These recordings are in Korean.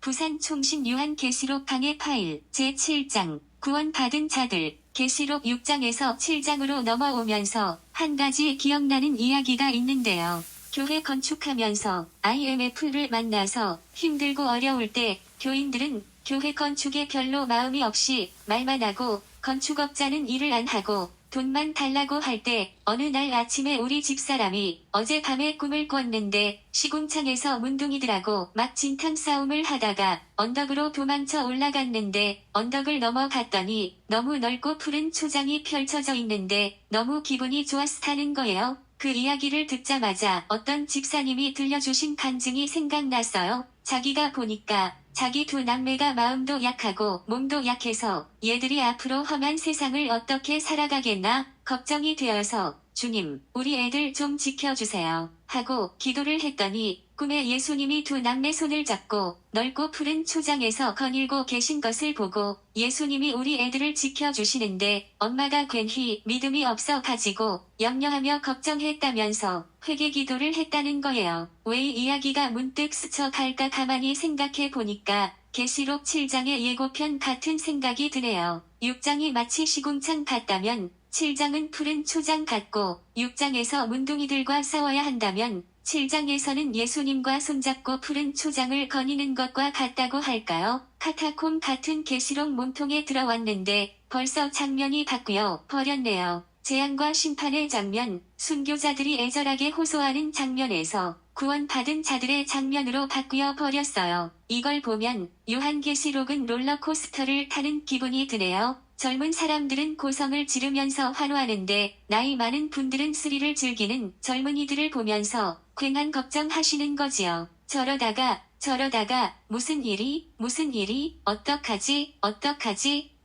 부산총신 요한계시록 강해 파일 제7장 구원받은 자들 계시록 6장에서 7장으로 넘어오면서 한 가지 기억나는 이야기가 있는데요. 교회 건축하면서 IMF를 만나서 힘들고 어려울 때 교인들은 교회 건축에 별로 마음이 없이 말만 하고 건축업자는 일을 안 하고 돈만 달라고 할 때 어느 날 아침에 우리 집사람이 어젯밤에 꿈을 꿨는데 시궁창에서 문둥이들하고 막 진탕 싸움을 하다가 언덕으로 도망쳐 올라갔는데 언덕을 넘어갔더니 너무 넓고 푸른 초장이 펼쳐져 있는데 너무 기분이 좋았다는 거예요. 그 이야기를 듣자마자 어떤 집사님이 들려주신 간증이 생각났어요. 자기가 보니까 자기 두 남매가 마음도 약하고 몸도 약해서 얘들이 앞으로 험한 세상을 어떻게 살아가겠나 걱정이 되어서 주님, 우리 애들 좀 지켜주세요 하고 기도를 했더니 꿈에 예수님이 두 남매 손을 잡고 넓고 푸른 초장에서 거닐고 계신 것을 보고 예수님이 우리 애들을 지켜주시는데 엄마가 괜히 믿음이 없어 가지고 염려하며 걱정했다면서 회개 기도를 했다는 거예요. 왜 이 이야기가 문득 스쳐갈까 가만히 생각해 보니까 계시록 7장의 예고편 같은 생각이 드네요. 6장이 마치 시궁창 같다면 7장은 푸른 초장 같고 6장에서 문둥이들과 싸워야 한다면 7장에서는 예수님과 손잡고 푸른 초장을 거니는 것과 같다고 할까요? 카타콤 같은 계시록 몸통에 들어왔는데 벌써 장면이 바뀌어 버렸네요. 재앙과 심판의 장면, 순교자들이 애절하게 호소하는 장면에서 구원받은 자들의 장면으로 바뀌어 버렸어요. 이걸 보면 요한계시록은 롤러코스터를 타는 기분이 드네요. 젊은 사람들은 고성을 지르면서 환호하는데 나이 많은 분들은 스릴을 즐기는 젊은이들을 보면서 괜한 걱정하시는 거지요. 저러다가 무슨 일이 어떡하지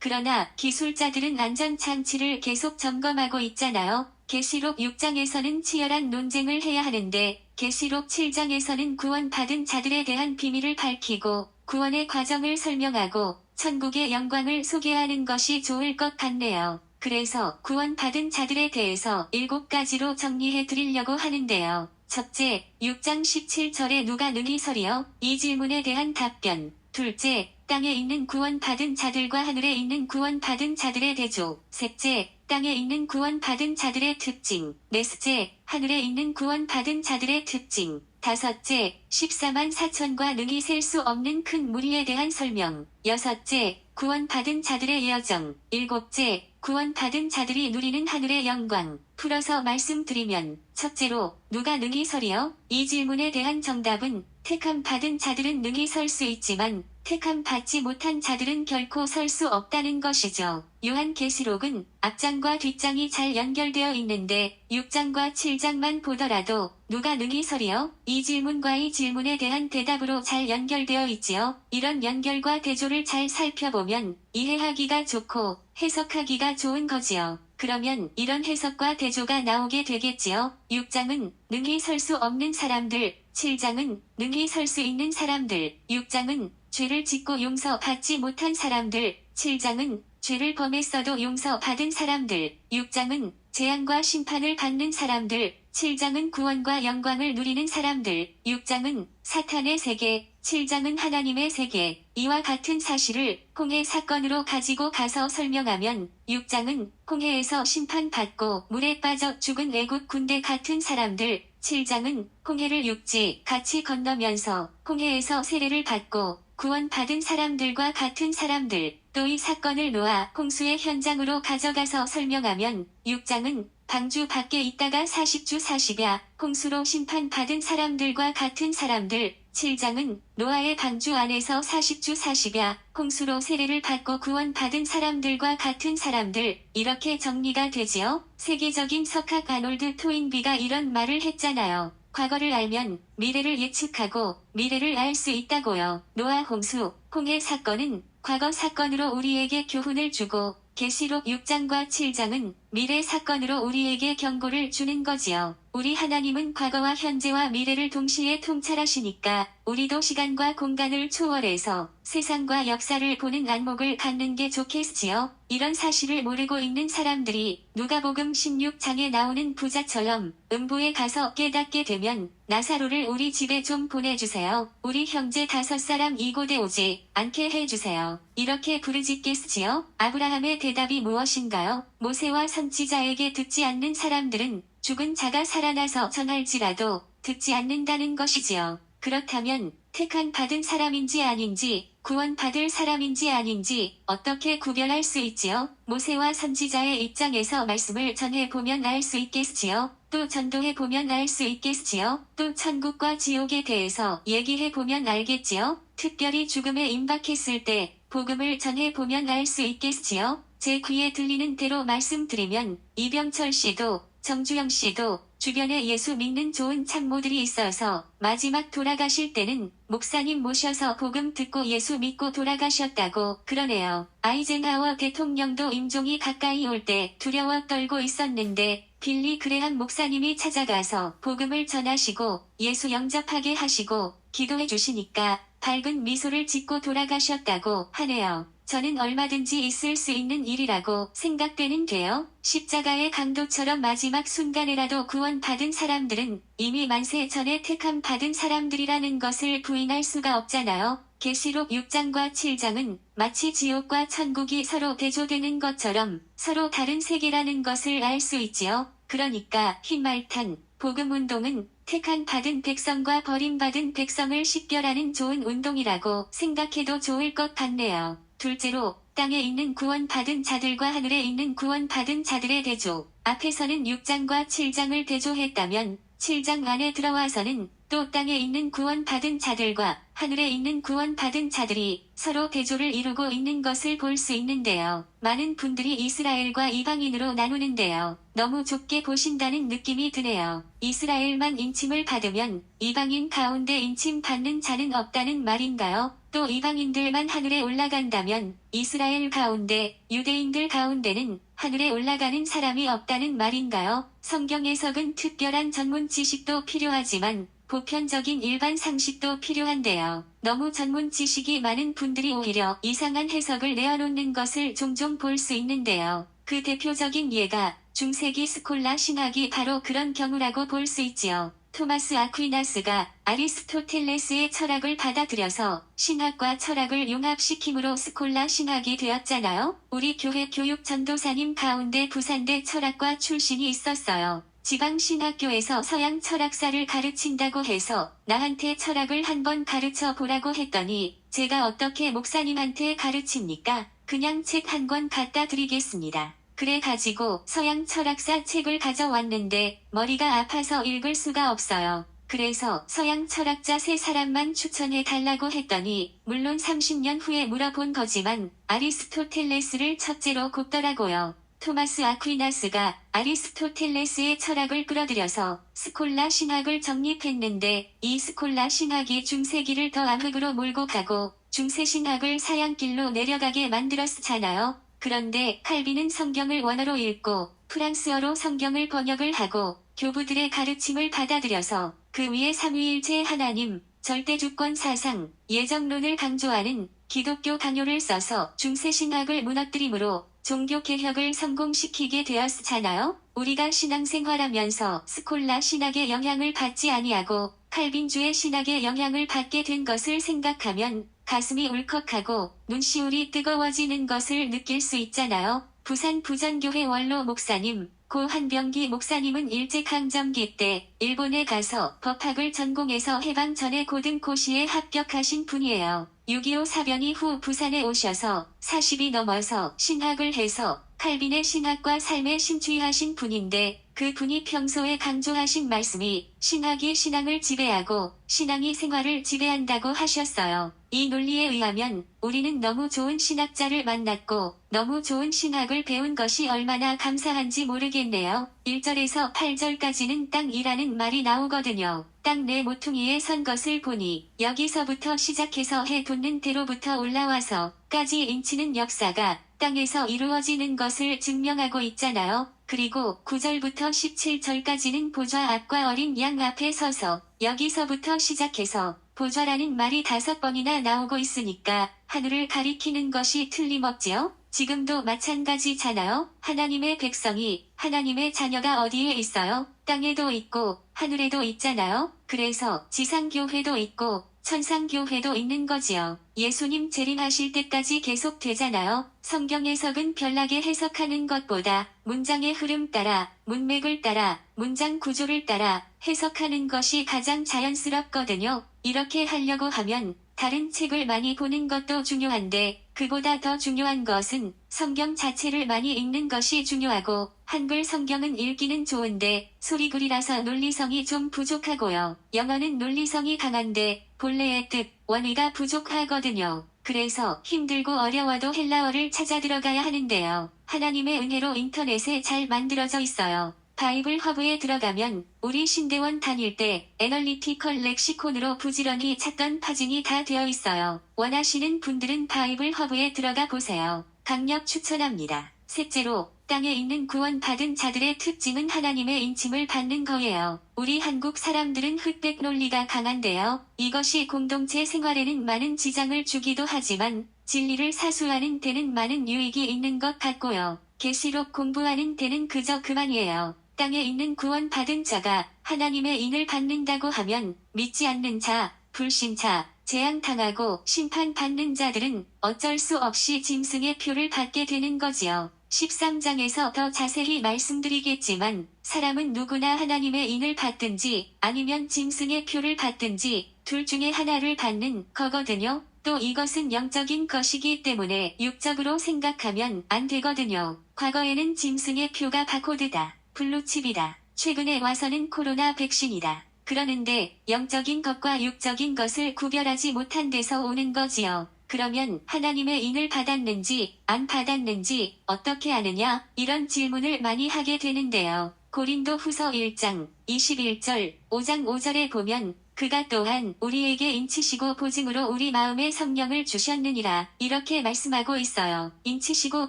그러나 기술자들은 안전장치를 계속 점검하고 있잖아요. 계시록 6장에서는 치열한 논쟁을 해야 하는데 계시록 7장에서는 구원받은 자들에 대한 비밀을 밝히고 구원의 과정을 설명하고 천국의 영광을 소개하는 것이 좋을 것 같네요. 그래서 구원받은 자들에 대해서 7가지로 정리해 드리려고 하는데요. 첫째, 6장 17절에 누가 능히 서리요? 이 질문에 대한 답변. 둘째, 땅에 있는 구원받은 자들과 하늘에 있는 구원받은 자들의 대조. 셋째, 땅에 있는 구원받은 자들의 특징. 넷째, 하늘에 있는 구원받은 자들의 특징. 다섯째, 14만 4천과 능히 셀 수 없는 큰 무리에 대한 설명. 여섯째, 구원받은 자들의 여정. 일곱째, 구원받은 자들이 누리는 하늘의 영광. 풀어서 말씀드리면 첫째로 누가 능히 서리요? 이 질문에 대한 정답은 택함 받은 자들은 능히 설 수 있지만 택함 받지 못한 자들은 결코 설 수 없다는 것이죠. 요한계시록은 앞장과 뒷장이 잘 연결되어 있는데 6장과 7장만 보더라도 누가 능히 서리요? 이 질문과 이 질문에 대한 대답으로 잘 연결되어 있지요. 이런 연결과 대조를 잘 살펴보면 이해하기가 좋고 해석하기가 좋은 거지요. 그러면 이런 해석과 대조가 나오게 되겠지요. 6장은 능히 설 수 없는 사람들, 7장은 능히 설 수 있는 사람들, 6장은 죄를 짓고 용서받지 못한 사람들, 7장은 죄를 범했어도 용서받은 사람들, 6장은 재앙과 심판을 받는 사람들, 7장은 구원과 영광을 누리는 사람들, 6장은 사탄의 세계, 7장은 하나님의 세계. 이와 같은 사실을 홍해 사건으로 가지고 가서 설명하면 6장은 홍해에서 심판받고 물에 빠져 죽은 애국 군대 같은 사람들, 7장은 홍해를 육지 같이 건너면서 홍해에서 세례를 받고 구원받은 사람들과 같은 사람들, 또 이 사건을 놓아 홍수의 현장으로 가져가서 설명하면 6장은 방주 밖에 있다가 40주 40야 홍수로 심판받은 사람들과 같은 사람들, 7장은 노아의 방주 안에서 40주 40야 홍수로 세례를 받고 구원받은 사람들과 같은 사람들, 이렇게 정리가 되지요. 세계적인 석학 아놀드 토인비가 이런 말을 했잖아요. 과거를 알면 미래를 예측하고 미래를 알 수 있다고요. 노아 홍수, 홍해 사건은 과거 사건으로 우리에게 교훈을 주고 계시록 6장과 7장은 미래 사건으로 우리에게 경고를 주는 거지요. 우리 하나님은 과거와 현재와 미래를 동시에 통찰하시니까 우리도 시간과 공간을 초월해서 세상과 역사를 보는 안목을 갖는 게 좋겠지요. 이런 사실을 모르고 있는 사람들이 누가복음 16장에 나오는 부자처럼 음부에 가서 깨닫게 되면 나사로를 우리 집에 좀 보내주세요. 우리 형제 5사람 이곳에 오지 않게 해주세요. 이렇게 부르짖겠지요. 아브라함의 대답이 무엇인가요? 모세와 선지자에게 듣지 않는 사람들은 죽은 자가 살아나서 전할지라도 듣지 않는다는 것이지요. 그렇다면 택한 받은 사람인지 아닌지 구원받을 사람인지 아닌지 어떻게 구별할 수 있지요? 모세와 선지자의 입장에서 말씀을 전해보면 알 수 있겠지요. 또 전도해보면 알 수 있겠지요. 또 천국과 지옥에 대해서 얘기해보면 알겠지요. 특별히 죽음에 임박했을 때 복음을 전해보면 알 수 있겠지요. 제 귀에 들리는 대로 말씀드리면 이병철 씨도 정주영 씨도 주변에 예수 믿는 좋은 참모들이 있어서 마지막 돌아가실 때는 목사님 모셔서 복음 듣고 예수 믿고 돌아가셨다고 그러네요. 아이젠하워 대통령도 임종이 가까이 올 때 두려워 떨고 있었는데 빌리 그레함 목사님이 찾아가서 복음을 전하시고 예수 영접하게 하시고 기도해 주시니까 밝은 미소를 짓고 돌아가셨다고 하네요. 저는 얼마든지 있을 수 있는 일이라고 생각되는데요. 십자가의 강도처럼 마지막 순간에라도 구원받은 사람들은 이미 만세 전에 택함 받은 사람들이라는 것을 부인할 수가 없잖아요. 계시록 6장과 7장은 마치 지옥과 천국이 서로 대조되는 것처럼 서로 다른 세계라는 것을 알 수 있지요. 그러니까 흰말탄 복음운동은 택한 받은 백성과 버림받은 백성을 식별하는 좋은 운동이라고 생각해도 좋을 것 같네요. 둘째로 땅에 있는 구원받은 자들과 하늘에 있는 구원받은 자들의 대조. 앞에서는 6장과 7장을 대조했다면 7장 안에 들어와서는 또 땅에 있는 구원받은 자들과 하늘에 있는 구원받은 자들이 서로 대조를 이루고 있는 것을 볼 수 있는데요. 많은 분들이 이스라엘과 이방인으로 나누는데요. 너무 좁게 보신다는 느낌이 드네요. 이스라엘만 인침을 받으면 이방인 가운데 인침 받는 자는 없다는 말인가요? 또 이방인들만 하늘에 올라간다면 이스라엘 가운데 유대인들 가운데는 하늘에 올라가는 사람이 없다는 말인가요? 성경 해석은 특별한 전문 지식도 필요하지만 보편적인 일반 상식도 필요한데요. 너무 전문 지식이 많은 분들이 오히려 이상한 해석을 내어놓는 것을 종종 볼 수 있는데요. 그 대표적인 예가 중세기 스콜라 신학이 바로 그런 경우라고 볼 수 있지요. 토마스 아퀴나스가 아리스토텔레스의 철학을 받아들여서 신학과 철학을 융합시킴으로 스콜라 신학이 되었잖아요. 우리 교회 교육 전도사님 가운데 부산대 철학과 출신이 있었어요. 지방신학교에서 서양 철학사를 가르친다고 해서 나한테 철학을 한번 가르쳐 보라고 했더니 제가 어떻게 목사님한테 가르칩니까? 그냥 책 한 권 갖다 드리겠습니다. 그래 가지고 서양 철학사 책을 가져왔는데 머리가 아파서 읽을 수가 없어요. 그래서 서양 철학자 3사람만 추천해 달라고 했더니 물론 30년 후에 물어본 거지만 아리스토텔레스를 첫째로 꼽더라고요. 토마스 아퀴나스가 아리스토텔레스의 철학을 끌어들여서 스콜라 신학을 정립했는데 이 스콜라 신학이 중세기를 더 암흑으로 몰고 가고 중세 신학을 사양길로 내려가게 만들었잖아요. 그런데 칼빈은 성경을 원어로 읽고 프랑스어로 성경을 번역을 하고 교부들의 가르침을 받아들여서 그 위에 삼위일체 하나님, 절대주권 사상, 예정론을 강조하는 기독교 강요를 써서 중세신학을 무너뜨림으로 종교개혁을 성공시키게 되었잖아요. 우리가 신앙생활하면서 스콜라 신학의 영향을 받지 아니하고 칼빈주의 신학의 영향을 받게 된 것을 생각하면 가슴이 울컥하고 눈시울이 뜨거워지는 것을 느낄 수 있잖아요. 부산 부전교회 원로 목사님, 고 한병기 목사님은 일제강점기 때 일본에 가서 법학을 전공해서 해방 전에 고등고시에 합격하신 분이에요. 6.25 사변 이후 부산에 오셔서 40이 넘어서 신학을 해서 칼빈의 신학과 삶에 심취하신 분인데 그 분이 평소에 강조하신 말씀이 신학이 신앙을 지배하고 신앙이 생활을 지배한다고 하셨어요. 이 논리에 의하면 우리는 너무 좋은 신학자를 만났고 너무 좋은 신학을 배운 것이 얼마나 감사한지 모르겠네요. 1절에서 8절까지는 땅이라는 말이 나오거든요. 땅 내 모퉁이에 선 것을 보니 여기서부터 시작해서 해 돋는 대로부터 올라와서 까지 인치는 역사가 땅에서 이루어지는 것을 증명하고 있잖아요. 그리고 9절부터 17절까지는 보좌 앞과 어린 양 앞에 서서 여기서부터 시작해서 보좌라는 말이 5번이나 나오고 있으니까 하늘을 가리키는 것이 틀림없지요? 지금도 마찬가지잖아요. 하나님의 백성이, 하나님의 자녀가 어디에 있어요? 땅에도 있고 하늘에도 있잖아요. 그래서 지상교회도 있고 천상교회도 있는 거지요. 예수님 재림하실 때까지 계속 되잖아요. 성경 해석은 별나게 해석하는 것보다 문장의 흐름 따라, 문맥을 따라, 문장 구조를 따라 해석하는 것이 가장 자연스럽거든요. 이렇게 하려고 하면 다른 책을 많이 보는 것도 중요한데 그보다 더 중요한 것은 성경 자체를 많이 읽는 것이 중요하고 한글 성경은 읽기는 좋은데 소리글이라서 논리성이 좀 부족하고요. 영어는 논리성이 강한데 본래의 뜻, 원의가 부족하거든요. 그래서 힘들고 어려워도 헬라어를 찾아 들어가야 하는데요. 하나님의 은혜로 인터넷에 잘 만들어져 있어요. 바이블 허브에 들어가면 우리 신대원 다닐 때 애널리티컬 렉시콘으로 부지런히 찾던 파진이 다 되어 있어요. 원하시는 분들은 바이블 허브에 들어가 보세요. 강력 추천합니다. 셋째로 땅에 있는 구원받은 자들의 특징은 하나님의 인침을 받는 거예요. 우리 한국 사람들은 흑백 논리가 강한데요. 이것이 공동체 생활에는 많은 지장을 주기도 하지만 진리를 사수하는 데는 많은 유익이 있는 것 같고요. 계시록 공부하는 데는 그저 그만이에요. 땅에 있는 구원받은 자가 하나님의 인을 받는다고 하면 믿지 않는 자, 불신자, 재앙당하고 심판받는 자들은 어쩔 수 없이 짐승의 표를 받게 되는 거지요. 13장에서 더 자세히 말씀드리겠지만 사람은 누구나 하나님의 인을 받든지 아니면 짐승의 표를 받든지 둘 중에 하나를 받는 거거든요. 또 이것은 영적인 것이기 때문에 육적으로 생각하면 안 되거든요. 과거에는 짐승의 표가 바코드다, 블루칩이다. 최근에 와서는 코로나 백신이다. 그러는데 영적인 것과 육적인 것을 구별하지 못한 데서 오는 거지요. 그러면 하나님의 인을 받았는지 안 받았는지 어떻게 아느냐? 이런 질문을 많이 하게 되는데요. 고린도 후서 1장 21절 5장 5절에 보면 그가 또한 우리에게 인치시고 보증으로 우리 마음에 성령을 주셨느니라 이렇게 말씀하고 있어요. 인치시고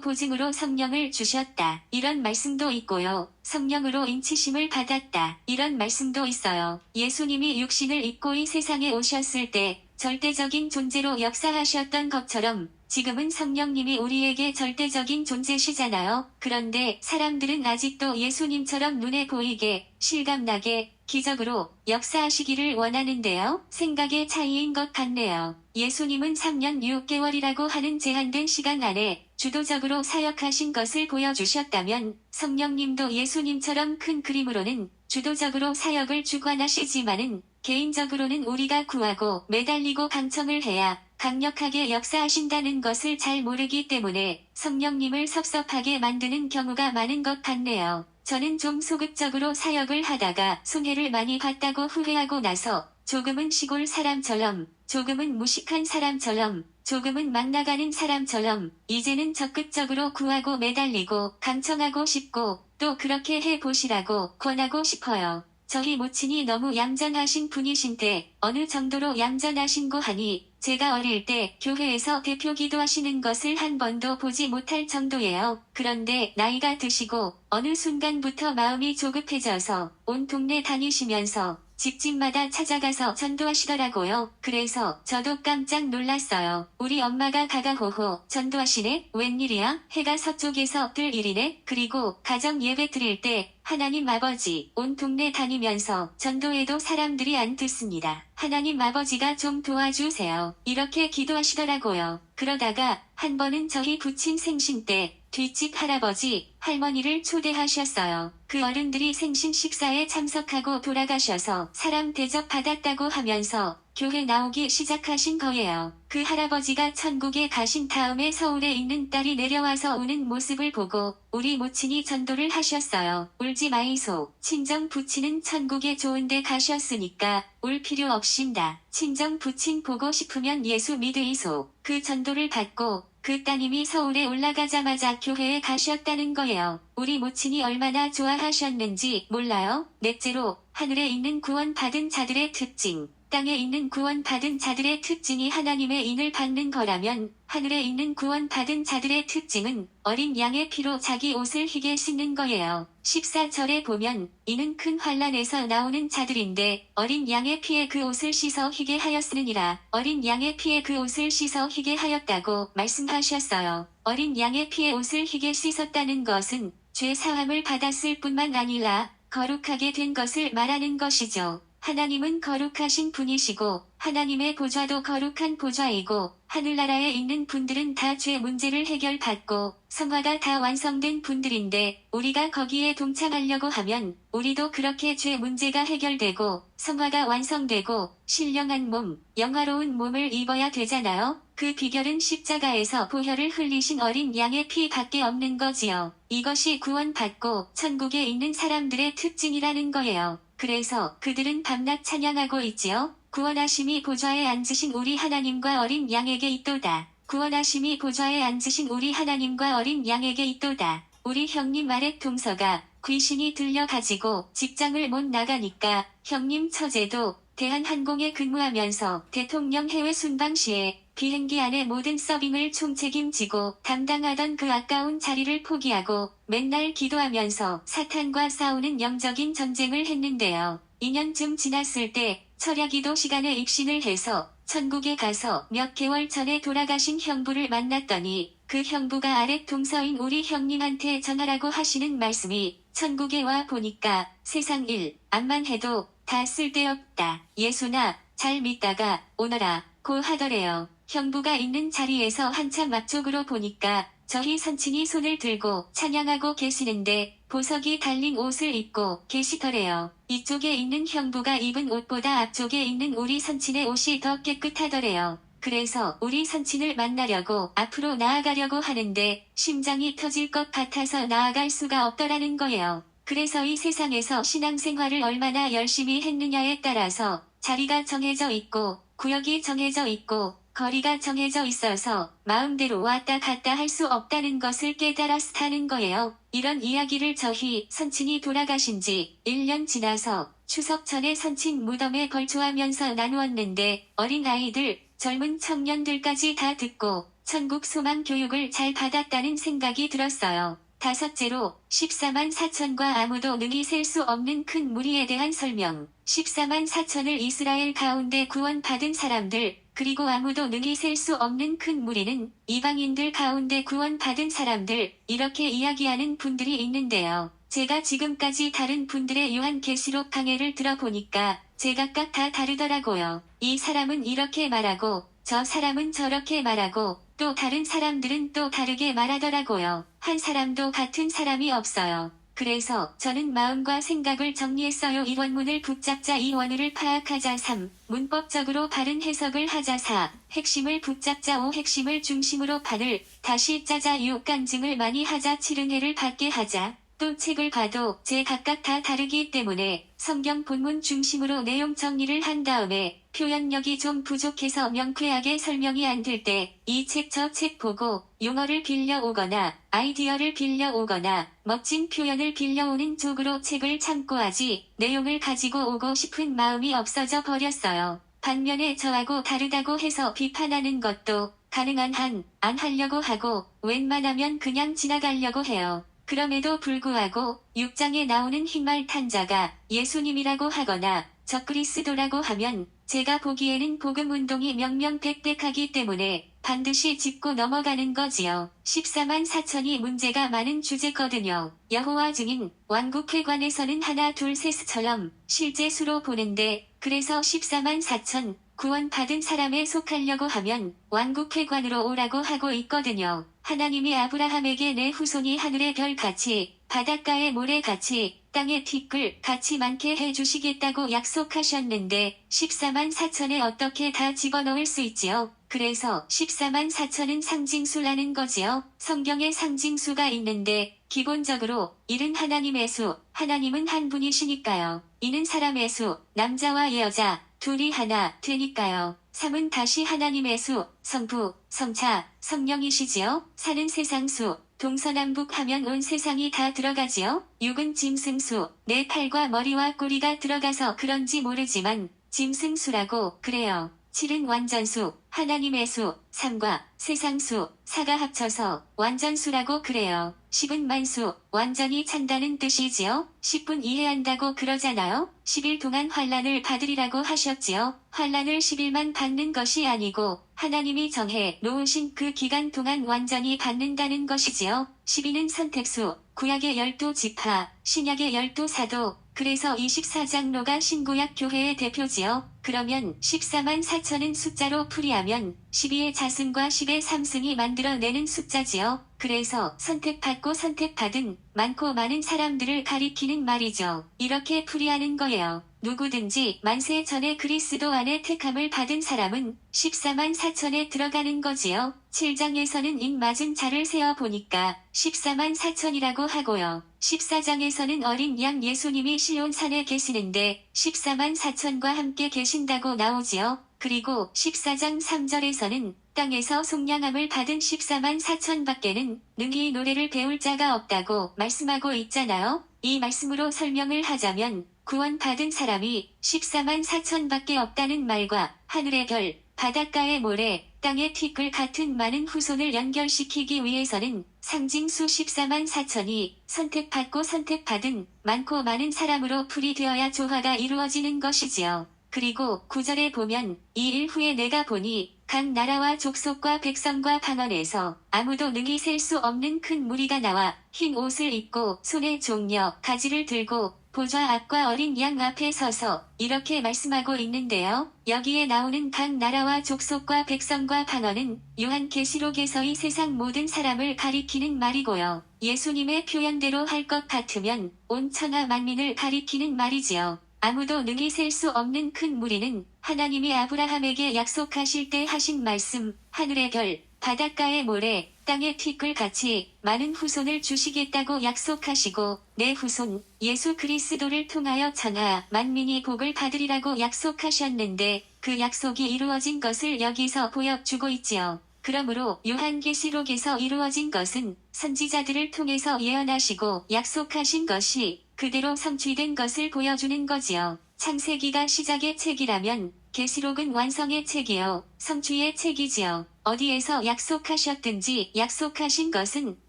보증으로 성령을 주셨다. 이런 말씀도 있고요. 성령으로 인치심을 받았다. 이런 말씀도 있어요. 예수님이 육신을 입고 이 세상에 오셨을 때 절대적인 존재로 역사하셨던 것처럼 지금은 성령님이 우리에게 절대적인 존재시잖아요. 그런데 사람들은 아직도 예수님처럼 눈에 보이게 실감나게 기적으로 역사하시기를 원하는데요. 생각의 차이인 것 같네요. 예수님은 3년 6개월이라고 하는 제한된 시간 안에 주도적으로 사역하신 것을 보여주셨다면 성령님도 예수님처럼 큰 그림으로는 주도적으로 사역을 주관하시지만은 개인적으로는 우리가 구하고 매달리고 강청을 해야 강력하게 역사하신다는 것을 잘 모르기 때문에 성령님을 섭섭하게 만드는 경우가 많은 것 같네요. 저는 좀 소극적으로 사역을 하다가 손해를 많이 봤다고 후회하고 나서 조금은 시골 사람처럼, 조금은 무식한 사람처럼, 조금은 막 나가는 사람처럼 이제는 적극적으로 구하고 매달리고 강청하고 싶고 또 그렇게 해보시라고 권하고 싶어요. 저희 모친이 너무 얌전하신 분이신데 어느 정도로 얌전하신고 하니 제가 어릴 때 교회에서 대표 기도하시는 것을 한 번도 보지 못할 정도예요. 그런데 나이가 드시고 어느 순간부터 마음이 조급해져서 온 동네 다니시면서 집집마다 찾아가서 전도하시더라고요. 그래서 저도 깜짝 놀랐어요. 우리 엄마가 가가호호 전도하시네? 웬일이야? 해가 서쪽에서 뜰 일이네? 그리고 가정 예배 드릴 때 하나님 아버지 온 동네 다니면서 전도해도 사람들이 안 듣습니다. 하나님 아버지가 좀 도와주세요. 이렇게 기도하시더라고요. 그러다가 한 번은 저희 부친 생신 때 뒷집 할아버지, 할머니를 초대하셨어요. 그 어른들이 생신 식사에 참석하고 돌아가셔서 사람 대접받았다고 하면서 교회 나오기 시작하신 거예요. 그 할아버지가 천국에 가신 다음에 서울에 있는 딸이 내려와서 우는 모습을 보고 우리 모친이 전도를 하셨어요. 울지 마이소. 친정 부친은 천국에 좋은데 가셨으니까 울 필요 없습니다. 친정 부친 보고 싶으면 예수 믿으이소. 그 전도를 받고 그 따님이 서울에 올라가자마자 교회에 가셨다는 거예요. 우리 모친이 얼마나 좋아하셨는지 몰라요? 넷째로 하늘에 있는 구원받은 자들의 특징. 땅에 있는 구원받은 자들의 특징이 하나님의 인을 받는 거라면 하늘에 있는 구원받은 자들의 특징은 어린 양의 피로 자기 옷을 희게 씻는 거예요. 14절에 보면 이는 큰 환난에서 나오는 자들인데 어린 양의 피에 그 옷을 씻어 희게 하였으니라. 어린 양의 피에 그 옷을 씻어 희게 하였다고 말씀하셨어요. 어린 양의 피에 옷을 희게 씻었다는 것은 죄 사함을 받았을 뿐만 아니라 거룩하게 된 것을 말하는 것이죠. 하나님은 거룩하신 분이시고 하나님의 보좌도 거룩한 보좌이고 하늘나라에 있는 분들은 다 죄 문제를 해결받고 성화가 다 완성된 분들인데 우리가 거기에 동참하려고 하면 우리도 그렇게 죄 문제가 해결되고 성화가 완성되고 신령한 몸, 영화로운 몸을 입어야 되잖아요. 그 비결은 십자가에서 보혈을 흘리신 어린 양의 피밖에 없는 거지요. 이것이 구원받고 천국에 있는 사람들의 특징이라는 거예요. 그래서 그들은 밤낮 찬양하고 있지요. 구원하심이 보좌에 앉으신 우리 하나님과 어린 양에게 있도다. 구원하심이 보좌에 앉으신 우리 하나님과 어린 양에게 있도다. 우리 형님 아랫 동서가 귀신이 들려가지고 직장을 못 나가니까 형님 처제도 대한항공에 근무하면서 대통령 해외 순방 시에 비행기 안에 모든 서빙을 총책임지고 담당하던 그 아까운 자리를 포기하고 맨날 기도하면서 사탄과 싸우는 영적인 전쟁을 했는데요. 2년쯤 지났을 때 철야기도 시간에 입신을 해서 천국에 가서 몇 개월 전에 돌아가신 형부를 만났더니 그 형부가 아랫 동서인 우리 형님한테 전하라고 하시는 말씀이 천국에 와 보니까 세상 일, 암만 해도 다 쓸데없다. 예수나 잘 믿다가 오너라 고 하더래요. 형부가 있는 자리에서 한참 앞쪽으로 보니까 저희 선친이 손을 들고 찬양하고 계시는데 보석이 달린 옷을 입고 계시더래요. 이쪽에 있는 형부가 입은 옷보다 앞쪽에 있는 우리 선친의 옷이 더 깨끗하더래요. 그래서 우리 선친을 만나려고 앞으로 나아가려고 하는데 심장이 터질 것 같아서 나아갈 수가 없더라는 거예요. 그래서 이 세상에서 신앙생활을 얼마나 열심히 했느냐에 따라서 자리가 정해져 있고 구역이 정해져 있고 거리가 정해져 있어서 마음대로 왔다 갔다 할 수 없다는 것을 깨달았다는 거예요. 이런 이야기를 저희 선친이 돌아가신 지 1년 지나서 추석 전에 선친 무덤에 걸초하면서 나누었는데 어린아이들, 젊은 청년들까지 다 듣고 천국 소망 교육을 잘 받았다는 생각이 들었어요. 다섯째로 14만 4천과 아무도 능히 셀 수 없는 큰 무리에 대한 설명. 14만 4천을 이스라엘 가운데 구원받은 사람들, 그리고 아무도 능히 셀 수 없는 큰 무리는 이방인들 가운데 구원받은 사람들, 이렇게 이야기하는 분들이 있는데요. 제가 지금까지 다른 분들의 요한계시록 강해를 들어보니까 제각각 다 다르더라고요. 이 사람은 이렇게 말하고 저 사람은 저렇게 말하고 또 다른 사람들은 또 다르게 말하더라고요. 한 사람도 같은 사람이 없어요. 그래서 저는 마음과 생각을 정리했어요. 이 원문을 붙잡자, 이 원의를 파악하자. 3. 문법적으로 바른 해석을 하자. 4. 핵심을 붙잡자. 5. 핵심을 중심으로 판을 다시 짜자. 6. 간증을 많이 하자. 7. 은혜를 받게 하자. 또 책을 봐도 각각 다 다르기 때문에 성경 본문 중심으로 내용 정리를 한 다음에 표현력이 좀 부족해서 명쾌하게 설명이 안 될 때 이 책 저 책 보고 용어를 빌려오거나 아이디어를 빌려오거나 멋진 표현을 빌려오는 쪽으로 책을 참고하지 내용을 가지고 오고 싶은 마음이 없어져 버렸어요. 반면에 저하고 다르다고 해서 비판하는 것도 가능한 한 안 하려고 하고 웬만하면 그냥 지나가려고 해요. 그럼에도 불구하고 6장에 나오는 흰말 탄 자가 예수님이라고 하거나 적그리스도라고 하면 제가 보기에는 복음운동이 명명백백하기 때문에 반드시 짚고 넘어가는 거지요. 14만 4천이 문제가 많은 주제거든요. 여호와 증인, 왕국회관에서는 하나 둘 셋처럼 실제 수로 보는데 그래서 14만 4천 구원받은 사람에 속하려고 하면 왕국회관으로 오라고 하고 있거든요. 하나님이 아브라함에게 내 후손이 하늘의 별같이 바닷가의 모래같이 땅의 티끌 같이 많게 해주시겠다고 약속하셨는데 14만 4천에 어떻게 다 집어넣을 수 있지요? 그래서 14만 4천은 상징수라는 거지요. 성경에 상징수가 있는데 기본적으로 1은 하나님의 수, 하나님은 한 분이시니까요. 2는 사람의 수, 남자와 여자, 둘이 하나 되니까요. 3은 다시 하나님의 수, 성부, 성자, 성령이시지요. 4는 세상수, 동서남북 하면 온 세상이 다 들어가지요. 6은 짐승수, 내 팔과 머리와 꼬리가 들어가서 그런지 모르지만 짐승수라고 그래요. 7은 완전수, 하나님의 수, 3과 세상수, 4가 합쳐서 완전수라고 그래요. 10은 만수, 완전히 찬다는 뜻이지요. 10분 이해한다고 그러잖아요. 10일 동안 환란을 받으리라고 하셨지요. 환란을 10일만 받는 것이 아니고 하나님이 정해 놓으신 그 기간 동안 완전히 받는다는 것이지요. 12는 선택수, 구약의 12지파, 신약의 12사도, 그래서 24장로가 신구약 교회의 대표지요. 그러면 14만 4천은 숫자로 풀이하면 12의 자승과 10의 삼승이 만들어내는 숫자지요. 그래서 선택받고 선택받은 많고 많은 사람들을 가리키는 말이죠. 이렇게 풀이하는 거예요. 누구든지 만세 전에 그리스도 안에 택함을 받은 사람은 14만 4천에 들어가는 거지요. 7장에서는 인 맞은 자를 세어보니까 14만 4천이라고 하고요. 14장에서는 어린 양 예수님이 시온산에 계시는데 14만 4천과 함께 계신다고 나오지요. 그리고 14장 3절에서는 땅에서 속량함을 받은 14만 4천 밖에는 능히 노래를 배울 자가 없다고 말씀하고 있잖아요. 이 말씀으로 설명을 하자면 구원받은 사람이 14만 4천 밖에 없다는 말과 하늘의 별, 바닷가의 모래, 땅의 티끌 같은 많은 후손을 연결시키기 위해서는 상징수 14만 4천이 선택받고 선택받은 많고 많은 사람으로 풀이되어야 조화가 이루어지는 것이지요. 그리고 9절에 보면 이 일 후에 내가 보니 각 나라와 족속과 백성과 방언에서 아무도 능히 셀 수 없는 큰 무리가 나와 흰 옷을 입고 손에 종려 가지를 들고 보좌 앞과 어린 양 앞에 서서 이렇게 말씀하고 있는데요. 여기에 나오는 각 나라와 족속과 백성과 방언은 요한계시록에서의 세상 모든 사람을 가리키는 말이고요. 예수님의 표현대로 할 것 같으면 온 천하 만민을 가리키는 말이지요. 아무도 능히 셀 수 없는 큰 무리는 하나님이 아브라함에게 약속하실 때 하신 말씀, 하늘의 별, 바닷가의 모래, 땅의 티끌 같이 많은 후손을 주시겠다고 약속하시고 내 후손 예수 그리스도를 통하여 천하 만민이 복을 받으리라고 약속하셨는데 그 약속이 이루어진 것을 여기서 보여주고 있지요. 그러므로 요한계시록에서 이루어진 것은 선지자들을 통해서 예언하시고 약속하신 것이 그대로 성취된 것을 보여주는 거지요. 창세기가 시작의 책이라면 계시록은 완성의 책이요. 성취의 책이지요. 어디에서 약속하셨든지 약속하신 것은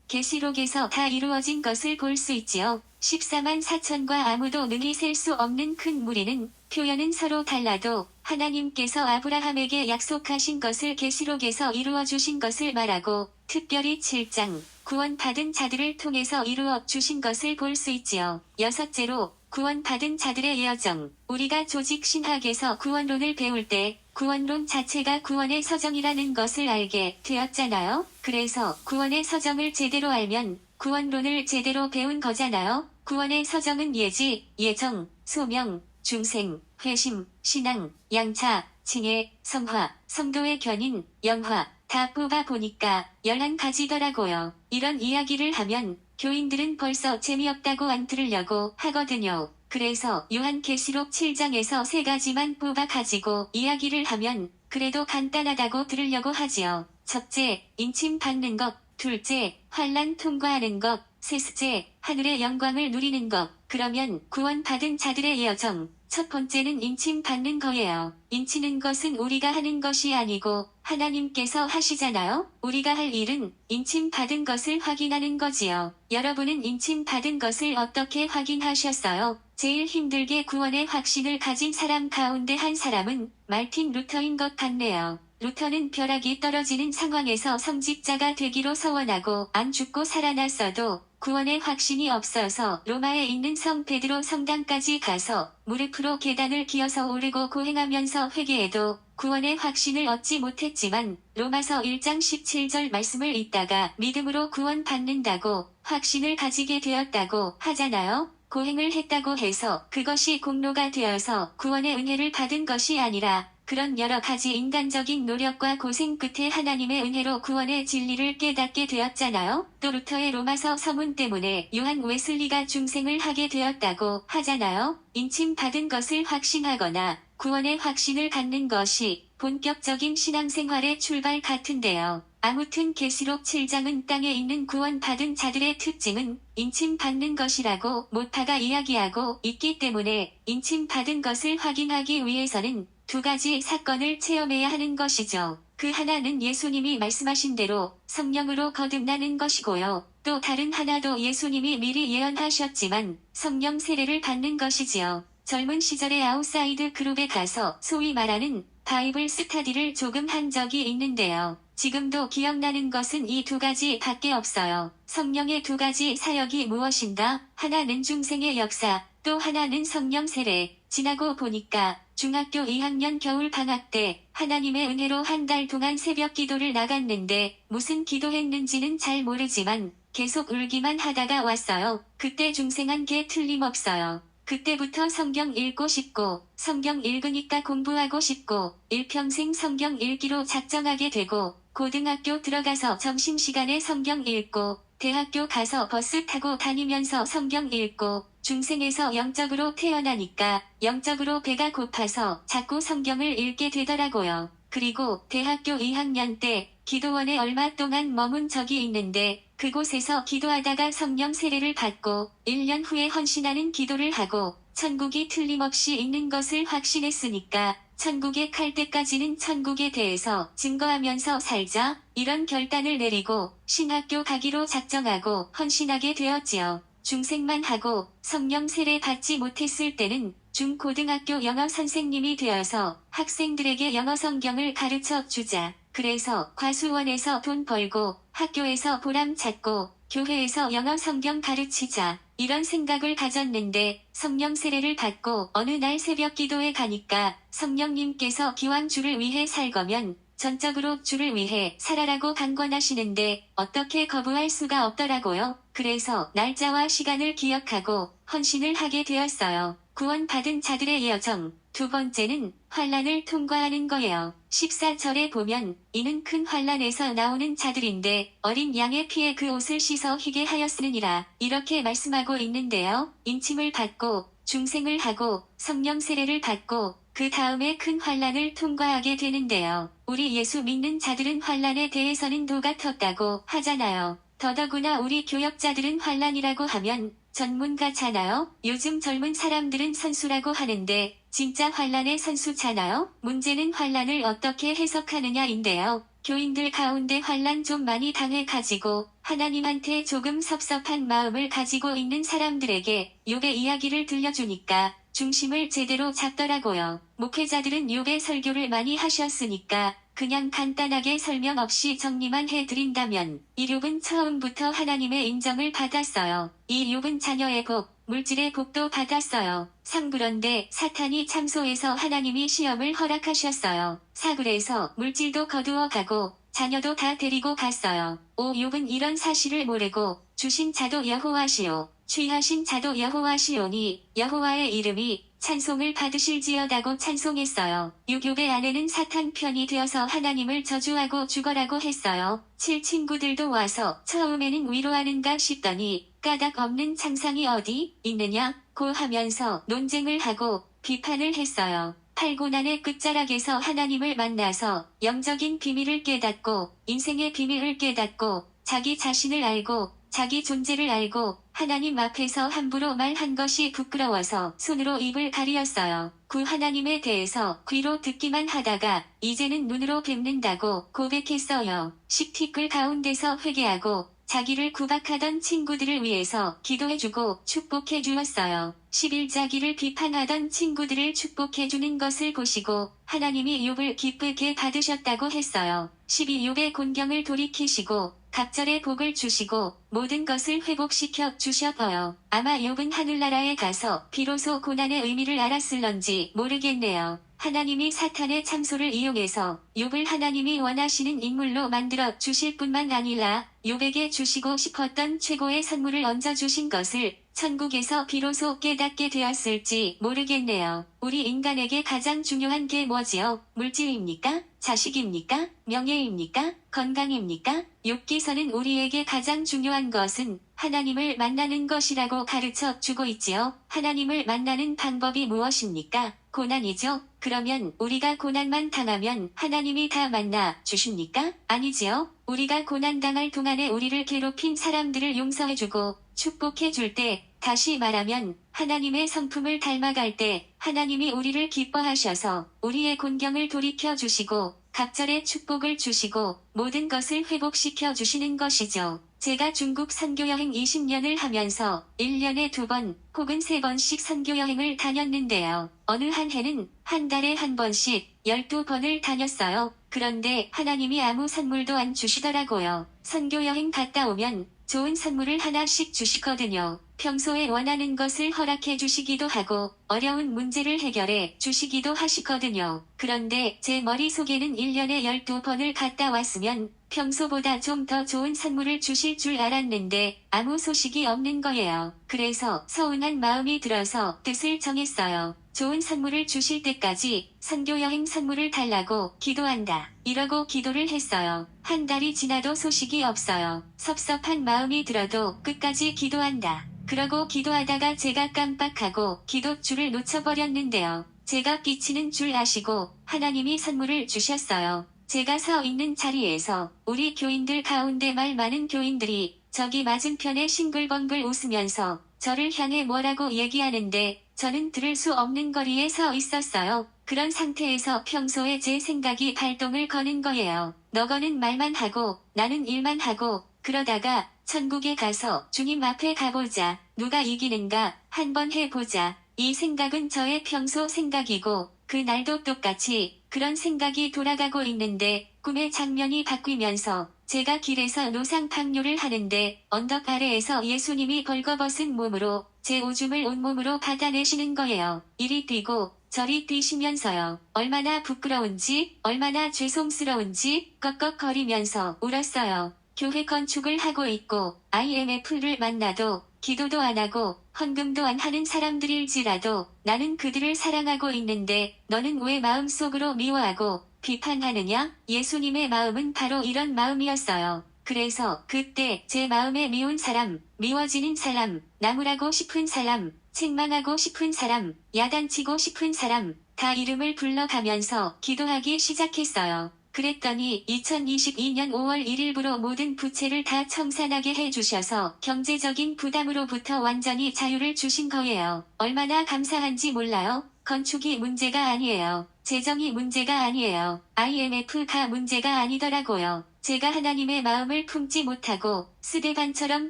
계시록에서 다 이루어진 것을 볼 수 있지요. 14만 4천과 아무도 능히 셀 수 없는 큰 무리는 표현은 서로 달라도 하나님께서 아브라함에게 약속하신 것을 계시록에서 이루어 주신 것을 말하고 특별히 7장 구원받은 자들을 통해서 이루어 주신 것을 볼 수 있지요. 여섯째로 구원받은 자들의 여정. 우리가 조직 신학에서 구원론을 배울 때 구원론 자체가 구원의 서정이라는 것을 알게 되었잖아요. 그래서 구원의 서정을 제대로 알면 구원론을 제대로 배운 거잖아요. 구원의 서정은 예지, 예정, 소명, 중생, 회심, 신앙, 양차, 칭해, 성화, 성도의 견인, 영화 다 뽑아보니까 11가지더라고요. 이런 이야기를 하면 교인들은 벌써 재미없다고 안 들으려고 하거든요. 그래서 요한계시록 7장에서 3가지만 뽑아가지고 이야기를 하면 그래도 간단하다고 들으려고 하지요. 첫째, 인침 받는 것. 둘째, 환란 통과하는 것. 셋째, 하늘의 영광을 누리는 것. 그러면 구원받은 자들의 여정. 첫 번째는 인침 받는 거예요. 인치는 것은 우리가 하는 것이 아니고 하나님께서 하시잖아요. 우리가 할 일은 인침 받은 것을 확인하는 거지요. 여러분은 인침 받은 것을 어떻게 확인하셨어요? 제일 힘들게 구원의 확신을 가진 사람 가운데 한 사람은 마르틴 루터인 것 같네요. 루터는 벼락이 떨어지는 상황에서 성직자가 되기로 서원하고 안 죽고 살아났어도 구원의 확신이 없어서 로마에 있는 성 베드로 성당까지 가서 무릎으로 계단을 기어서 오르고 고행하면서 회개해도 구원의 확신을 얻지 못했지만 로마서 1장 17절 말씀을 읽다가 믿음으로 구원받는다고 확신을 가지게 되었다고 하잖아요. 고행을 했다고 해서 그것이 공로가 되어서 구원의 은혜를 받은 것이 아니라 그런 여러 가지 인간적인 노력과 고생 끝에 하나님의 은혜로 구원의 진리를 깨닫게 되었잖아요. 또 루터의 로마서 서문 때문에 요한 웨슬리가 중생을 하게 되었다고 하잖아요. 인침 받은 것을 확신하거나 구원의 확신을 갖는 것이 본격적인 신앙생활의 출발 같은데요. 아무튼 계시록 7장은 땅에 있는 구원받은 자들의 특징은 인침받는 것이라고 모타가 이야기하고 있기 때문에 인침받은 것을 확인하기 위해서는 두 가지 사건을 체험해야 하는 것이죠. 그 하나는 예수님이 말씀하신 대로 성령으로 거듭나는 것이고요. 또 다른 하나도 예수님이 미리 예언하셨지만 성령 세례를 받는 것이지요. 젊은 시절에 아웃사이드 그룹에 가서 소위 말하는 바이블 스터디를 조금 한 적이 있는데요. 지금도 기억나는 것은 이 두 가지 밖에 없어요. 성령의 두 가지 사역이 무엇인가? 하나는 중생의 역사, 또 하나는 성령 세례. 지나고 보니까 중학교 2학년 겨울 방학 때 하나님의 은혜로 한 달 동안 새벽 기도를 나갔는데 무슨 기도했는지는 잘 모르지만 계속 울기만 하다가 왔어요. 그때 중생한 게 틀림없어요. 그때부터 성경 읽고 싶고 성경 읽으니까 공부하고 싶고 일평생 성경 읽기로 작정하게 되고 고등학교 들어가서 점심시간에 성경 읽고 대학교 가서 버스 타고 다니면서 성경 읽고 중생에서 영적으로 태어나니까 영적으로 배가 고파서 자꾸 성경을 읽게 되더라고요. 그리고 대학교 2학년 때 기도원에 얼마 동안 머문 적이 있는데 그곳에서 기도하다가 성령 세례를 받고 1년 후에 헌신하는 기도를 하고 천국이 틀림없이 있는 것을 확신했으니까 천국에 갈 때까지는 천국에 대해서 증거하면서 살자 이런 결단을 내리고 신학교 가기로 작정하고 헌신하게 되었지요. 중생만 하고 성령 세례 받지 못했을 때는 중고등학교 영어 선생님이 되어서 학생들에게 영어 성경을 가르쳐 주자. 그래서 과수원에서 돈 벌고 학교에서 보람 찾고 교회에서 영어 성경 가르치자. 이런 생각을 가졌는데 성령 세례를 받고 어느 날 새벽 기도에 가니까 성령님께서 기왕 주를 위해 살 거면 전적으로 주를 위해 살아라고 강권하시는데 어떻게 거부할 수가 없더라고요. 그래서 날짜와 시간을 기억하고 헌신을 하게 되었어요. 구원받은 자들의 여정. 두 번째는 환란을 통과하는 거예요. 14절에 보면 이는 큰 환란에서 나오는 자들인데 어린 양의 피에 그 옷을 씻어 희게 하였으느니라 이렇게 말씀하고 있는데요. 인침을 받고 중생을 하고 성령 세례를 받고 그 다음에 큰 환란을 통과하게 되는데요. 우리 예수 믿는 자들은 환란에 대해서는 도가 텄다고 하잖아요. 더더구나 우리 교역자들은 환란이라고 하면 전문가잖아요. 요즘 젊은 사람들은 선수라고 하는데 진짜 환란의 선수잖아요. 문제는 환란을 어떻게 해석하느냐인데요. 교인들 가운데 환란 좀 많이 당해가지고 하나님한테 조금 섭섭한 마음을 가지고 있는 사람들에게 욥의 이야기를 들려주니까 중심을 제대로 잡더라고요. 목회자들은 욥의 설교를 많이 하셨으니까 그냥 간단하게 설명 없이 정리만 해드린다면 이 욥은 처음부터 하나님의 인정을 받았어요. 이 욥은 자녀의 복, 물질의 복도 받았어요. 그런데 사탄이 참소해서 하나님이 시험을 허락하셨어요. 그래서 물질도 거두어 가고 자녀도 다 데리고 갔어요. 욥은 이런 사실을 모르고 주신 자도 여호와시오 취하신 자도 여호와시오니 여호와의 이름이 찬송을 받으실지어다고 찬송했어요. 욥의 아내는 사탄 편이 되어서 하나님을 저주하고 죽어라고 했어요. 친구들도 와서 처음에는 위로하는가 싶더니 까닭 없는 창상이 어디 있느냐고 하면서 논쟁을 하고 비판을 했어요. 팔고난의 끝자락에서 하나님을 만나서 영적인 비밀을 깨닫고 인생의 비밀을 깨닫고 자기 자신을 알고 자기 존재를 알고 하나님 앞에서 함부로 말한 것이 부끄러워서 손으로 입을 가리었어요. 구 하나님에 대해서 귀로 듣기만 하다가 이제는 눈으로 뵙는다고 고백했어요. 식티끌 가운데서 회개하고 자기를 구박하던 친구들을 위해서 기도해주고 축복해 주었어요. 11자기를 비판하던 친구들을 축복해주는 것을 보시고 하나님이 욥을 기쁘게 받으셨다고 했어요. 12욥의 곤경을 돌이키시고 갑절의 복을 주시고 모든 것을 회복시켜 주셔서요. 아마 욥은 하늘나라에 가서 비로소 고난의 의미를 알았을런지 모르겠네요. 하나님이 사탄의 참소를 이용해서 욥을 하나님이 원하시는 인물로 만들어 주실 뿐만 아니라 욥에게 주시고 싶었던 최고의 선물을 얹어주신 것을 천국에서 비로소 깨닫게 되었을지 모르겠네요. 우리 인간에게 가장 중요한 게 뭐지요? 물질입니까? 자식입니까? 명예입니까? 건강입니까? 욥기서는 우리에게 가장 중요한 것은 하나님을 만나는 것이라고 가르쳐 주고 있지요. 하나님을 만나는 방법이 무엇입니까? 고난이죠. 그러면 우리가 고난만 당하면 하나님이 다 만나 주십니까? 아니지요. 우리가 고난당할 동안에 우리를 괴롭힌 사람들을 용서해주고 축복해줄 때, 다시 말하면 하나님의 성품을 닮아갈 때 하나님이 우리를 기뻐하셔서 우리의 곤경을 돌이켜 주시고 갑절의 축복을 주시고 모든 것을 회복시켜 주시는 것이죠. 제가 중국 선교여행 20년을 하면서 1년에 2번 혹은 3번씩 선교여행을 다녔는데요. 어느 한 해는 한 달에 한 번씩 12번을 다녔어요. 그런데 하나님이 아무 선물도 안 주시더라고요. 선교여행 갔다 오면 좋은 선물을 하나씩 주시거든요. 평소에 원하는 것을 허락해 주시기도 하고 어려운 문제를 해결해 주시기도 하시거든요. 그런데 제 머릿속에는 1년에 12번을 갔다 왔으면 평소보다 좀 더 좋은 선물을 주실 줄 알았는데 아무 소식이 없는 거예요. 그래서 서운한 마음이 들어서 뜻을 정했어요. 좋은 선물을 주실 때까지 선교여행 선물을 달라고 기도한다. 이러고 기도를 했어요. 한 달이 지나도 소식이 없어요. 섭섭한 마음이 들어도 끝까지 기도한다. 그러고 기도하다가 제가 깜빡하고 기도줄을 놓쳐버렸는데요. 제가 끼치는 줄 아시고 하나님이 선물을 주셨어요. 제가 서 있는 자리에서 우리 교인들 가운데 말 많은 교인들이 저기 맞은편에 싱글벙글 웃으면서 저를 향해 뭐라고 얘기하는데 저는 들을 수 없는 거리에 서 있었어요. 그런 상태에서 평소에 제 생각이 발동을 거는 거예요. 너거는 말만 하고 나는 일만 하고 그러다가 천국에 가서 주님 앞에 가보자. 누가 이기는가 한번 해보자. 이 생각은 저의 평소 생각이고 그날도 똑같이 그런 생각이 돌아가고 있는데 꿈의 장면이 바뀌면서 제가 길에서 노상팡뇨를 하는데 언덕 아래에서 예수님이 벌거벗은 몸으로 제 오줌을 온몸으로 받아내시는 거예요. 이리 뛰고 저리 뛰시면서요. 얼마나 부끄러운지 얼마나 죄송스러운지 꺽꺽거리면서 울었어요. 교회 건축을 하고 있고 IMF를 만나도 기도도 안 하고 헌금도 안 하는 사람들일지라도 나는 그들을 사랑하고 있는데 너는 왜 마음속으로 미워하고 비판하느냐? 예수님의 마음은 바로 이런 마음이었어요. 그래서 그때 제 마음에 미운 사람, 미워지는 사람, 나무라고 싶은 사람, 책망하고 싶은 사람, 야단치고 싶은 사람 다 이름을 불러가면서 기도하기 시작했어요. 그랬더니 2022년 5월 1일부로 모든 부채를 다 청산하게 해주셔서 경제적인 부담으로부터 완전히 자유를 주신 거예요. 얼마나 감사한지 몰라요. 건축이 문제가 아니에요. 재정이 문제가 아니에요. IMF가 문제가 아니더라고요. 제가 하나님의 마음을 품지 못하고 스데반처럼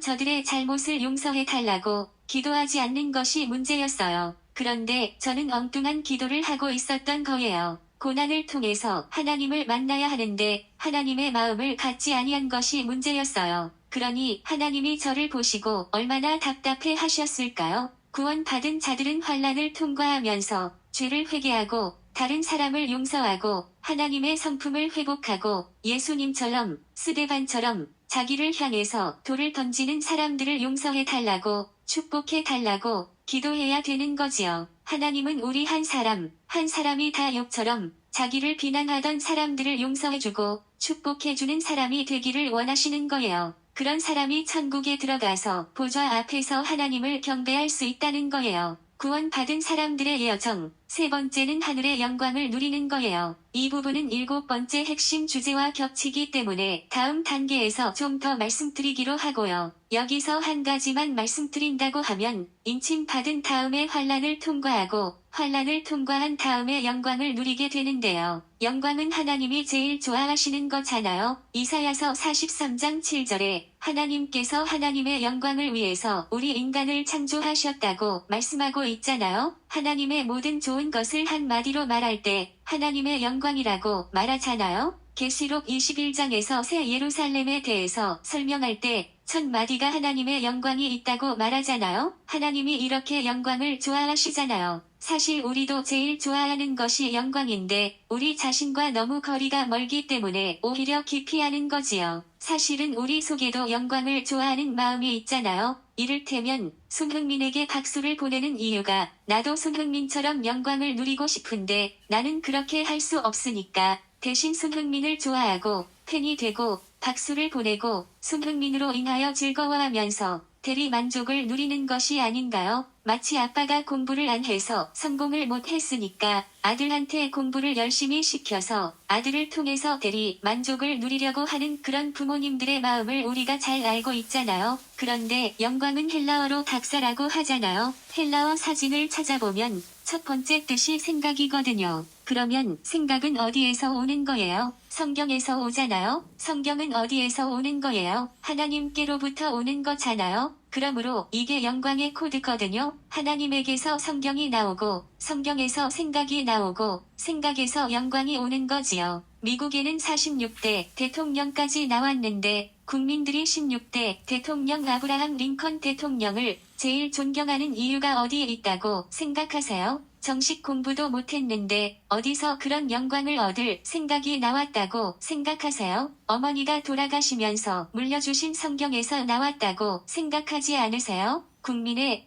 저들의 잘못을 용서해 달라고 기도하지 않는 것이 문제였어요. 그런데 저는 엉뚱한 기도를 하고 있었던 거예요. 고난을 통해서 하나님을 만나야 하는데 하나님의 마음을 갖지 아니한 것이 문제였어요. 그러니 하나님이 저를 보시고 얼마나 답답해 하셨을까요? 구원받은 자들은 환난을 통과하면서 죄를 회개하고 다른 사람을 용서하고 하나님의 성품을 회복하고 예수님처럼 스데반처럼 자기를 향해서 돌을 던지는 사람들을 용서해 달라고 축복해 달라고 기도해야 되는 거지요. 하나님은 우리 한 사람이 다 욥처럼 자기를 비난하던 사람들을 용서해주고 축복해주는 사람이 되기를 원하시는 거예요. 그런 사람이 천국에 들어가서 보좌 앞에서 하나님을 경배할 수 있다는 거예요. 구원받은 사람들의 여정. 세 번째는 하늘의 영광을 누리는 거예요. 이 부분은 7번째 핵심 주제와 겹치기 때문에 다음 단계에서 좀 더 말씀드리기로 하고요. 여기서 한 가지만 말씀드린다고 하면 인침 받은 다음에 환난을 통과하고 환난을 통과한 다음에 영광을 누리게 되는데요. 영광은 하나님이 제일 좋아하시는 거잖아요. 이사야서 43장 7절에 하나님께서 하나님의 영광을 위해서 우리 인간을 창조하셨다고 말씀하고 있잖아요. 하나님의 모든 좋은 것을 한마디로 말할 때 하나님의 영광이라고 말하잖아요. 계시록 21장에서 새 예루살렘에 대해서 설명할 때 첫 마디가 하나님의 영광이 있다고 말하잖아요. 하나님이 이렇게 영광을 좋아하시잖아요. 사실 우리도 제일 좋아하는 것이 영광인데 우리 자신과 너무 거리가 멀기 때문에 오히려 기피하는 거지요. 사실은 우리 속에도 영광을 좋아하는 마음이 있잖아요. 이를테면 손흥민에게 박수를 보내는 이유가 나도 손흥민처럼 영광을 누리고 싶은데 나는 그렇게 할 수 없으니까 대신 손흥민을 좋아하고 팬이 되고 박수를 보내고 손흥민으로 인하여 즐거워하면서 대리 만족을 누리는 것이 아닌가요? 마치 아빠가 공부를 안 해서 성공을 못 했으니까 아들한테 공부를 열심히 시켜서 아들을 통해서 대리 만족을 누리려고 하는 그런 부모님들의 마음을 우리가 잘 알고 있잖아요. 그런데 영광은 헬라어로 닥사라고 하잖아요. 헬라어 사진을 찾아보면 첫 번째 뜻이 생각이거든요. 그러면 생각은 어디에서 오는 거예요? 성경에서 오잖아요. 성경은 어디에서 오는 거예요? 하나님께로부터 오는 거잖아요. 그러므로 이게 영광의 코드거든요. 하나님에게서 성경이 나오고 성경에서 생각이 나오고 생각에서 영광이 오는 거지요. 미국에는 46대 대통령까지 나왔는데 국민들이 16대 대통령 아브라함 링컨 대통령을 제일 존경하는 이유가 어디에 있다고 생각하세요? 정식 공부도 못했는데 어디서 그런 영광을 얻을 생각이 나왔다고 생각하세요? 어머니가 돌아가시면서 물려주신 성경에서 나왔다고 생각하지 않으세요? 국민을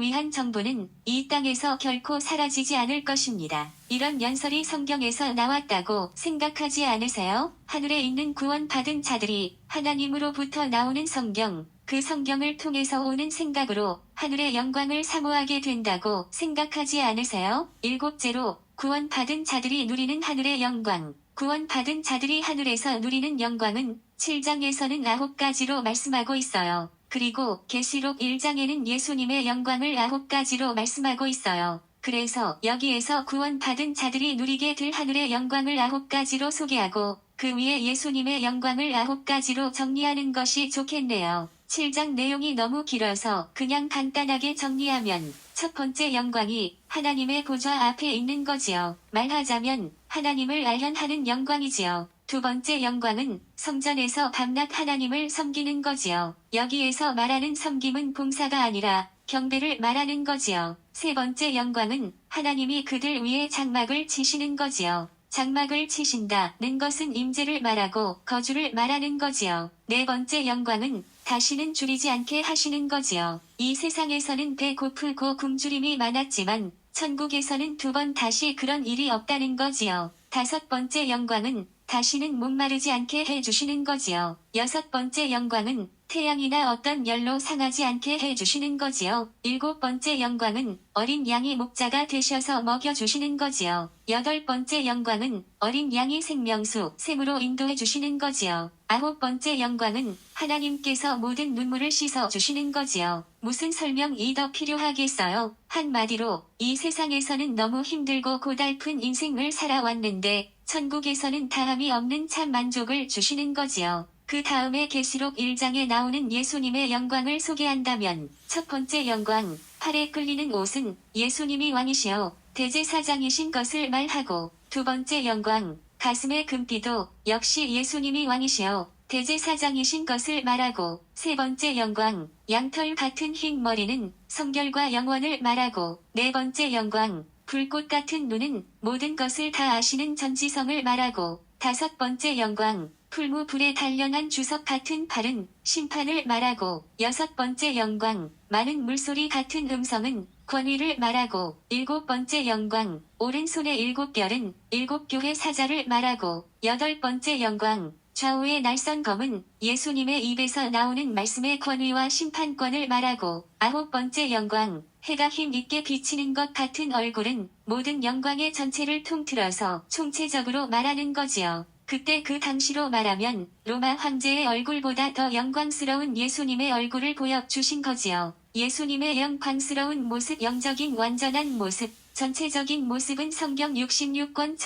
위한 정부는 이 땅에서 결코 사라지지 않을 것입니다. 이런 연설이 성경에서 나왔다고 생각하지 않으세요? 하늘에 있는 구원받은 자들이 하나님으로부터 나오는 성경, 그 성경을 통해서 오는 생각으로 하늘의 영광을 사모하게 된다고 생각하지 않으세요? 일곱째로 구원받은 자들이 누리는 하늘의 영광. 구원받은 자들이 하늘에서 누리는 영광은 7장에서는 9가지로 말씀하고 있어요. 그리고 계시록 1장에는 예수님의 영광을 9가지로 말씀하고 있어요. 그래서 여기에서 구원받은 자들이 누리게 될 하늘의 영광을 9가지로 소개하고 그 위에 예수님의 영광을 9가지로 정리하는 것이 좋겠네요. 7장 내용이 너무 길어서 그냥 간단하게 정리하면 첫 번째 영광이 하나님의 보좌 앞에 있는 거지요. 말하자면 하나님을 알현하는 영광이지요. 두 번째 영광은 성전에서 밤낮 하나님을 섬기는 거지요. 여기에서 말하는 섬김은 봉사가 아니라 경배를 말하는 거지요. 세 번째 영광은 하나님이 그들 위에 장막을 치시는 거지요. 장막을 치신다는 것은 임재를 말하고 거주를 말하는 거지요. 네 번째 영광은 다시는 줄이지 않게 하시는 거지요. 이 세상에서는 배고프고 굶주림이 많았지만 천국에서는 두 번 다시 그런 일이 없다는 거지요. 다섯 번째 영광은 다시는 목마르지 않게 해주시는 거지요. 여섯 번째 영광은 태양이나 어떤 열로 상하지 않게 해주시는 거지요. 일곱 번째 영광은 어린 양이 목자가 되셔서 먹여주시는 거지요. 여덟 번째 영광은 어린 양이 생명수, 샘으로 인도해 주시는 거지요. 아홉 번째 영광은 하나님께서 모든 눈물을 씻어 주시는 거지요. 무슨 설명이 더 필요하겠어요? 한마디로 이 세상에서는 너무 힘들고 고달픈 인생을 살아왔는데 천국에서는 다함이 없는 참 만족을 주시는 거지요. 그 다음에 계시록 1장에 나오는 예수님의 영광을 소개한다면 첫 번째 영광, 팔에 끌리는 옷은 예수님이 왕이시여 대제사장이신 것을 말하고 두 번째 영광, 가슴의 금띠도 역시 예수님이 왕이시여 대제사장이신 것을 말하고 세 번째 영광, 양털 같은 흰 머리는 성결과 영원을 말하고 네 번째 영광, 불꽃 같은 눈은 모든 것을 다 아시는 전지성을 말하고 다섯 번째 영광, 풀무 불에 단련한 주석 같은 팔은 심판을 말하고 여섯 번째 영광, 많은 물소리 같은 음성은 권위를 말하고 일곱 번째 영광, 오른손의 일곱 별은 일곱 교회 사자를 말하고 여덟 번째 영광, 좌우의 날선 검은 예수님의 입에서 나오는 말씀의 권위와 심판권을 말하고 아홉 번째 영광, 해가 힘있게 비치는 것 같은 얼굴은 모든 영광의 전체를 통틀어서 총체적으로 말하는 거지요. 그때 그 당시로 말하면 로마 황제의 얼굴보다 더 영광스러운 예수님의 얼굴을 보여주신 거지요. 예수님의 영광스러운 모습, 영적인 완전한 모습, 전체적인 모습은 성경 66권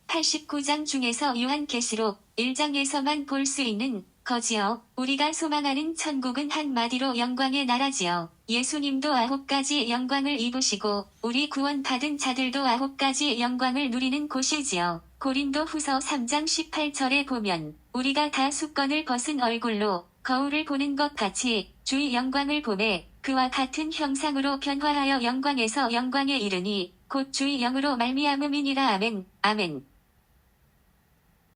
1189장 중에서 요한계시록 1장에서만 볼 수 있는 거지요. 우리가 소망하는 천국은 한마디로 영광의 나라지요. 예수님도 9가지 영광을 입으시고 우리 구원받은 자들도 9가지 영광을 누리는 곳이지요. 고린도 후서 3장 18절에 보면 우리가 다 수건을 벗은 얼굴로 거울을 보는 것 같이 주의 영광을 보매 그와 같은 형상으로 변화하여 영광에서 영광에 이르니 곧 주의 영으로 말미암음이니라. 아멘. 아멘.